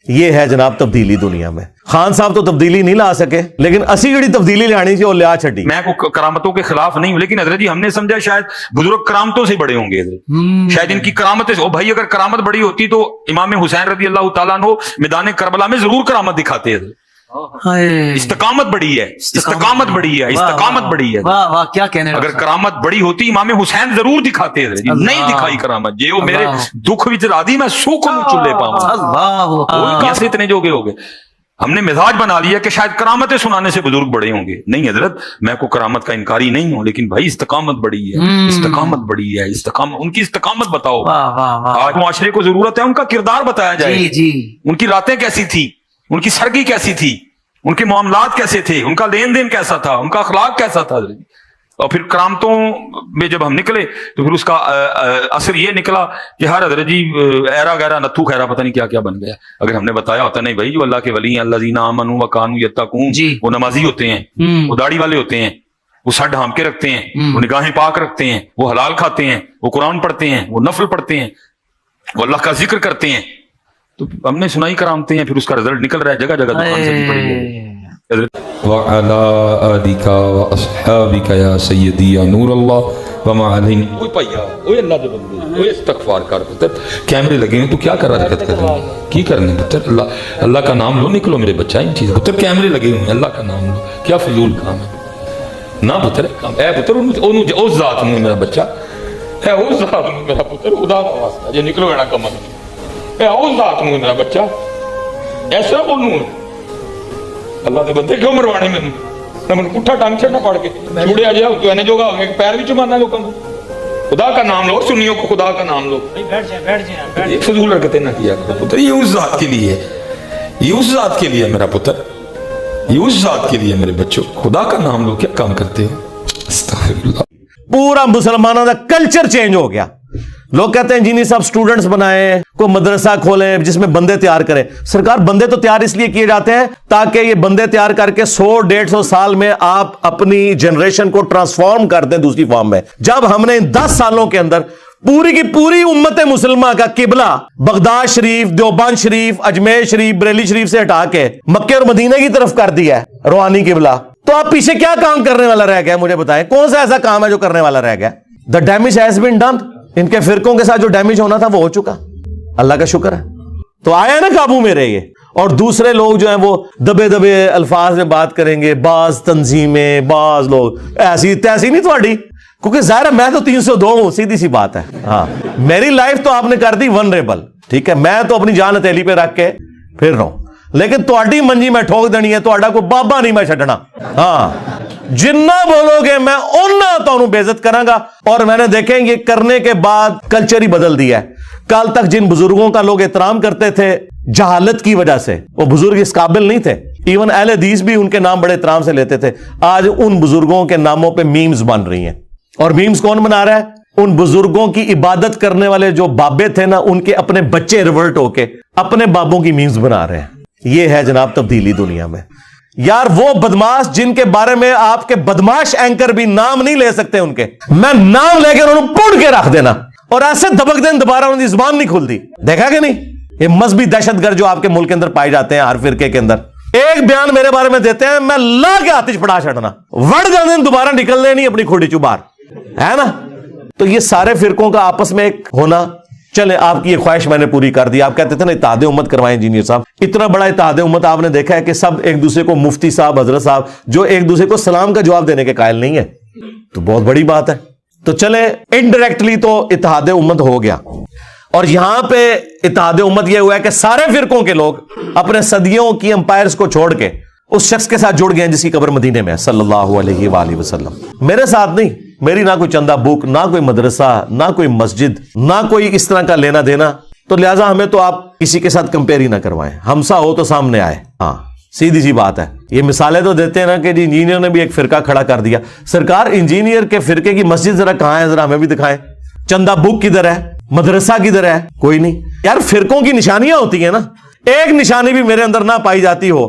یہ ہے جناب تبدیلی دنیا میں. خان صاحب تو تبدیلی نہیں لا سکے, لیکن اسی جڑی تبدیلی لانی تھی وہ لیا چھڈی. میں کو کرامتوں کے خلاف نہیں ہوں, لیکن حضرت جی ہم نے سمجھا شاید بزرگ کرامتوں سے بڑے ہوں گے, شاید ان کی کرامتیں. او بھائی اگر کرامت بڑی ہوتی تو امام حسین رضی اللہ تعالیٰ عنہ میدان کربلا میں ضرور کرامت دکھاتے ہیں. استقامت بڑی ہے, استقامت بڑی ہے, استقامت بڑی ہے. واہ واہ کیا کہنے. اگر کرامت بڑی ہوتی امام حسین ضرور دکھاتے ہیں, نہیں دکھائی کرامت. جی وہ میرے دکھ وچ رادی میں سوکھ نو چلے پاؤں کیسے اتنے جوگے ہو گئے. ہم نے مزاج بنا لیا کہ شاید کرامتیں سنانے سے بزرگ بڑے ہوں گے. نہیں حضرت, میں کو کرامت کا انکاری نہیں ہوں, لیکن بھائی استقامت بڑی ہے, استقامت بڑی ہے. استقامت, ان کی استقامت بتاؤ. آج معاشرے کو ضرورت ہے ان کا کردار بتایا جائے. ان کی راتیں کیسی تھی, ان کی سرگی کیسی تھی, ان کے معاملات کیسے تھے, ان کا لین دین کیسا تھا, ان کا اخلاق کیسا تھا. اور پھر کرامتوں میں جب ہم نکلے تو پھر اس کا اثر یہ نکلا کہ ہر حضرت جی ایرا گیرا نتھو خیرا پتہ نہیں کیا کیا بن گیا. اگر ہم نے بتایا ہوتا نہیں بھائی جو اللہ کے ولی ہیں, الذین آمنوا وکانوا یتقون, وہ نمازی ہوتے ہیں, وہ داڑھی والے ہوتے ہیں, وہ سر ڈھانپ کے رکھتے ہیں, وہ نگاہیں پاک رکھتے ہیں, وہ حلال کھاتے ہیں, وہ قرآن پڑھتے ہیں, وہ نفل پڑھتے ہیں, وہ اللہ کا ذکر کرتے ہیں, تو ہم نے سنائی کرامتے ہیں. پھر اس کا رزلٹ نکل رہا ہے جگہ جگہ دکان سے پڑی ہے. وعلى آلك وأصحابك يا سيدي يا نور الله وما علينا. کوئی پیا اوے اللہ دے بندے اوے استغفار کر پتر. کیمرے لگے ہیں تو کیا کر رہا حرکت کر رہے ہیں, کی کرنے پتر. اللہ کا نام لو, نکلو میرے بچہ. ان چیز پتر کیمرے لگے ہوئے ہیں, اللہ کا نام لو. کیا فضول کام ہے نہ پتر. اے پتر اس ذات میں میرا بچہ, اے اس ذات میں میرا پتر, خدا کا واسطہ جے نکلو ایڑا کم. اے اس ذات میں میرا بچہ ایسا بولوں اللہ دے بندے کیوں مروانے میں نے پٹھا ٹانگ چھڑنا پڑ کے چھوڑے آ جاؤ تو اینے جوگا ہو گیا پیر بھی چمانا لوگوں کو. خدا کا نام لو, سنیوں کو خدا کا نام لو. یہ فضول حرکتیں نہ کیا کرو پتر. یہ اس ذات کے لیے ہے, یہ اس ذات کے لیے میرا پتر, یہ اس ذات کے لیے میرے بچوں. خدا کا نام لو, کیا کام کرتے ہو. استغفر اللہ. پورا مسلمانوں کا کلچر چینج ہو گیا. لوگ کہتے ہیں جی صاحب سٹوڈنٹس بنائیں, کوئی مدرسہ کھولیں جس میں بندے تیار کریں. سرکار بندے تو تیار اس لیے کیے جاتے ہیں تاکہ یہ بندے تیار کر کے 100-150 سال میں آپ اپنی جنریشن کو ٹرانسفارم کر دیں دوسری فارم میں. جب ہم نے 10 سالوں کے اندر پوری کی پوری امت مسلمہ کا قبلہ بغداد شریف, دیوبند شریف, اجمیر شریف, بریلی شریف سے ہٹا کے مکہ اور مدینہ کی طرف کر دیا ہے روحانی قبلہ, تو آپ پیچھے کیا کام کرنے والا رہ گیا مجھے بتائیں. کون سا ایسا کام ہے جو کرنے والا رہ گیا؟ The damage has been done. ان کے فرقوں کے ساتھ جو ڈیمیج ہونا تھا وہ ہو چکا, اللہ کا شکر ہے. تو آیا نا قابو میں رہے. اور دوسرے لوگ جو ہیں وہ دبے دبے الفاظ میں بات کریں گے. بعض تنظیمیں, بعض لوگ ایسی تیسی نہیں تھوڑی, کیونکہ ظاہر ہے میں تو 302 ہوں, سیدھی سی بات ہے. ہاں میری لائف تو آپ نے کر دی ونریبل, ٹھیک ہے, میں تو اپنی جان ہتھیلی پہ رکھ کے پھر رہا ہوں, لیکن تہاڈی منجی میں ٹھوک دینی ہے, تہاڈا کوئی بابا نہیں میں چھڈنا. ہاں جنہ بولو گے میں اُنہ تانوں بے عزت کراں گا. اور میں نے دیکھیں یہ کرنے کے بعد کلچر ہی بدل دیا ہے. کل تک جن بزرگوں کا لوگ احترام کرتے تھے جہالت کی وجہ سے, وہ بزرگ اس قابل نہیں تھے. ایون اہل حدیث بھی ان کے نام بڑے احترام سے لیتے تھے. آج ان بزرگوں کے ناموں پہ میمز بن رہی ہیں. اور میمز کون بنا رہا ہے؟ ان بزرگوں کی عبادت کرنے والے جو بابے تھے نا, ان کے اپنے بچے ریورٹ ہو کے اپنے بابوں کی میمز بنا رہے ہیں. یہ ہے جناب تبدیلی دنیا میں. یار وہ بدماش جن کے بارے میں آپ کے بدماش اینکر بھی نام نہیں لے سکتے, ان کے میں نام لے کے انہوں پڑ کے رکھ دینا, اور ایسے دبک دیں دوبارہ ان کی زبان نہیں کھلتی. دیکھا کہ نہیں یہ مذہبی دہشت گرد جو آپ کے ملک کے اندر پائے جاتے ہیں ہر فرقے کے اندر, ایک بیان میرے بارے میں دیتے ہیں میں لا کے آتش پڑا چھڑنا, وڑ جانے دوبارہ نکلنے نہیں اپنی کھوڑی چبار, ہے نا. تو یہ سارے فرقوں کا آپس میں ایک ہونا. چلے آپ کی یہ خواہش میں نے پوری کر دی. آپ کہتے تھے نا اتحاد امت کروائیں انجینئر صاحب, اتنا بڑا اتحاد امت آپ نے دیکھا ہے کہ سب ایک دوسرے کو, مفتی صاحب, حضرت صاحب, جو ایک دوسرے کو سلام کا جواب دینے کے قائل نہیں ہے, تو بہت بڑی بات ہے. تو چلے انڈائریکٹلی تو اتحاد امت ہو گیا. اور یہاں پہ اتحاد امت یہ ہوا ہے کہ سارے فرقوں کے لوگ اپنے صدیوں کی امپائرز کو چھوڑ کے اس شخص کے ساتھ جڑ گئے ہیں جس کی قبر مدینے میں ہے صلی اللہ علیہ وآلہ وسلم. میرے ساتھ نہیں, میری نہ کوئی چندہ بک, نہ کوئی مدرسہ, نہ کوئی مسجد, نہ کوئی اس طرح کا لینا دینا, تو لہٰذا ہمیں تو آپ کسی کے ساتھ کمپیئر ہی نہ کروائیں. ہمسا ہو تو سامنے آئے. ہاں سیدھی سی بات ہے. یہ مثالیں تو دیتے ہیں نا کہ جی انجینئر نے بھی ایک فرقہ کھڑا کر دیا. سرکار انجینئر کے فرقے کی مسجد ذرا کہاں ہے, ذرا ہمیں بھی دکھائیں. چندہ بک کدھر ہے, مدرسہ کدھر ہے, کوئی نہیں. یار فرقوں کی نشانیاں ہوتی ہیں نا, ایک نشانی بھی میرے اندر نہ پائی جاتی ہو,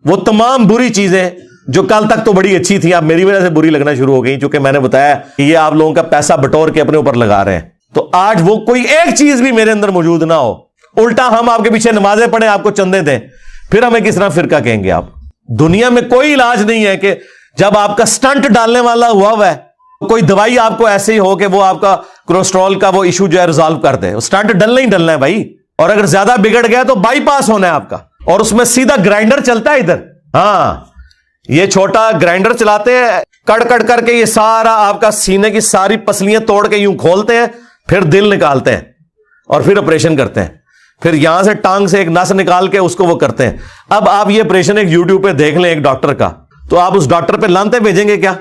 وہ تمام بری چیزیں جو کل تک تو بڑی اچھی تھی اب میری وجہ سے بری لگنا شروع ہو گئی, چونکہ میں نے بتایا کہ یہ آپ لوگوں کا پیسہ بٹور کے اپنے اوپر لگا رہے ہیں. تو آج وہ کوئی ایک چیز بھی میرے اندر موجود نہ ہو الٹا ہم آپ کے پیچھے نمازیں پڑھیں, آپ کو چندے دیں, پھر ہمیں کس طرح فرقہ کہیں گے آپ؟ دنیا میں کوئی علاج نہیں ہے کہ جب آپ کا سٹنٹ ڈالنے والا ہوا ہے, کوئی دوائی آپ کو ایسے ہی ہو کہ وہ آپ کا کولیسٹرول کا وہ ایشو جو ہے ریزالو کر دے. سٹنٹ ڈلنا ہی ڈلنا ہے بھائی, اور اگر زیادہ بگڑ گیا تو بائی پاس ہونا ہے آپ کا, اور اس میں سیدھا گرائنڈر چلتا ہے ادھر. ہاں, یہ چھوٹا گرائنڈر چلاتے ہیں, کڑ کر کے یہ سارا آپ کا سینے کی ساری پسلیاں توڑ کے یوں کھولتے ہیں, پھر دل نکالتے ہیں اور پھر آپریشن کرتے ہیں, پھر یہاں سے ٹانگ سے ایک نس نکال کے اس کو وہ کرتے ہیں. اب آپ یہ آپریشن ایک یوٹیوب پہ دیکھ لیں ایک ڈاکٹر کا, تو آپ اس ڈاکٹر پہ لانتے بھیجیں گے کیا؟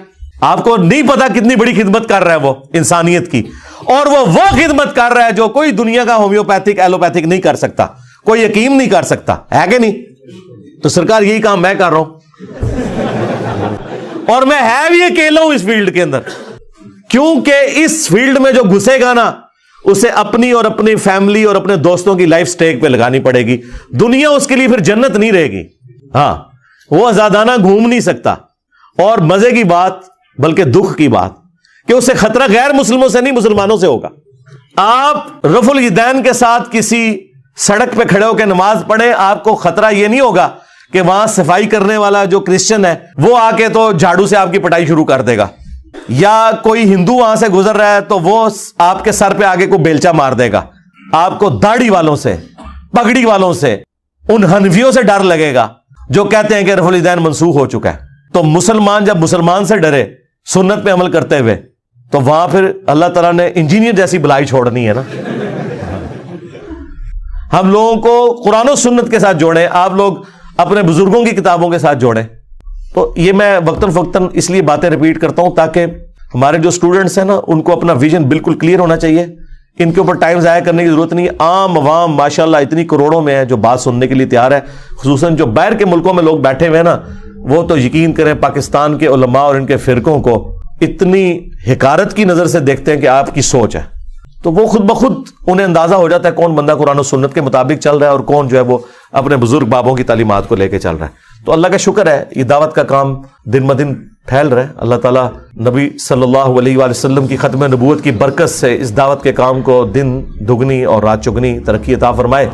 آپ کو نہیں پتا کتنی بڑی خدمت کر رہا ہے وہ انسانیت کی, اور وہ خدمت کر رہا ہے جو کوئی دنیا کا ہومیوپیتھک ایلوپیتھک نہیں کر سکتا, کوئی حکیم نہیں کر سکتا, ہے کہ نہیں؟ تو سرکار یہی کام میں کر رہا ہوں, اور میں ہے بھی اکیلا ہوں اس فیلڈ کے اندر, کیونکہ اس فیلڈ میں جو گھسے گا نا اسے اپنی اور اپنی فیملی اور اپنے دوستوں کی لائف سٹیک پہ لگانی پڑے گی. دنیا اس کے لیے پھر جنت نہیں رہے گی. ہاں, وہ آزادانہ گھوم نہیں سکتا. اور مزے کی بات, بلکہ دکھ کی بات, کہ اسے خطرہ غیر مسلموں سے نہیں مسلمانوں سے ہوگا. آپ رفع الیدین کے ساتھ کسی سڑک پہ کھڑے ہو کے نماز پڑھیں, آپ کو خطرہ یہ نہیں ہوگا کہ وہاں صفائی کرنے والا جو کرسچن ہے وہ آ کے تو جھاڑو سے آپ کی پٹائی شروع کر دے گا, یا کوئی ہندو وہاں سے گزر رہا ہے تو وہ آپ کے سر پہ آگے کو بیلچا مار دے گا. آپ کو داڑھی والوں سے, پگڑی والوں سے, ان حنفیوں سے ڈر لگے گا جو کہتے ہیں کہ رفع الیدین منسوخ ہو چکا ہے. تو مسلمان جب مسلمان سے ڈرے سنت پہ عمل کرتے ہوئے, تو وہاں پھر اللہ تعالیٰ نے انجینئر جیسی بلائی چھوڑنی ہے نا. ہم لوگوں کو قرآن و سنت کے ساتھ جوڑیں, آپ لوگ اپنے بزرگوں کی کتابوں کے ساتھ جوڑیں. تو یہ میں وقتاً فوقتاً اس لیے باتیں ریپیٹ کرتا ہوں تاکہ ہمارے جو اسٹوڈنٹس ہیں نا ان کو اپنا ویژن بالکل کلیئر ہونا چاہیے. ان کے اوپر ٹائم ضائع کرنے کی ضرورت نہیں ہے. عام عوام ماشاءاللہ اتنی کروڑوں میں ہے جو بات سننے کے لیے تیار ہے, خصوصاً جو باہر کے ملکوں میں لوگ بیٹھے ہوئے ہیں نا, وہ تو یقین کریں پاکستان کے علماء اور ان کے فرقوں کو اتنی حقارت کی نظر سے دیکھتے ہیں کہ آپ کی سوچ ہے. تو وہ خود بخود انہیں اندازہ ہو جاتا ہے کون بندہ قرآن و سنت کے مطابق چل رہا ہے اور کون جو ہے وہ اپنے بزرگ بابوں کی تعلیمات کو لے کے چل رہا ہے. تو اللہ کا شکر ہے یہ دعوت کا کام دن بدن پھیل رہا ہے. اللہ تعالیٰ نبی صلی اللہ علیہ وآلہ وسلم کی ختم نبوت کی برکت سے اس دعوت کے کام کو دن دگنی اور رات چگنی ترقی عطا فرمائے,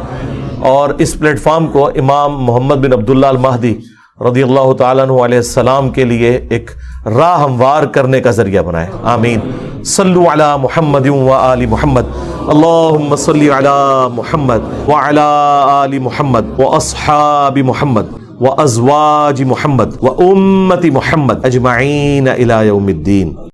اور اس پلیٹ فارم کو امام محمد بن عبداللہ المہدی رضی اللہ تعالیٰ عنہ علیہ السلام کے لیے ایک راہ ہموار کرنے کا ذریعہ بنائے. آمین. صلو علی محمد و آل محمد. اللہم صلی علی محمد وعلی آل محمد و اصحاب محمد و ازواج محمد و امت محمد اجمعین الی یوم الدین.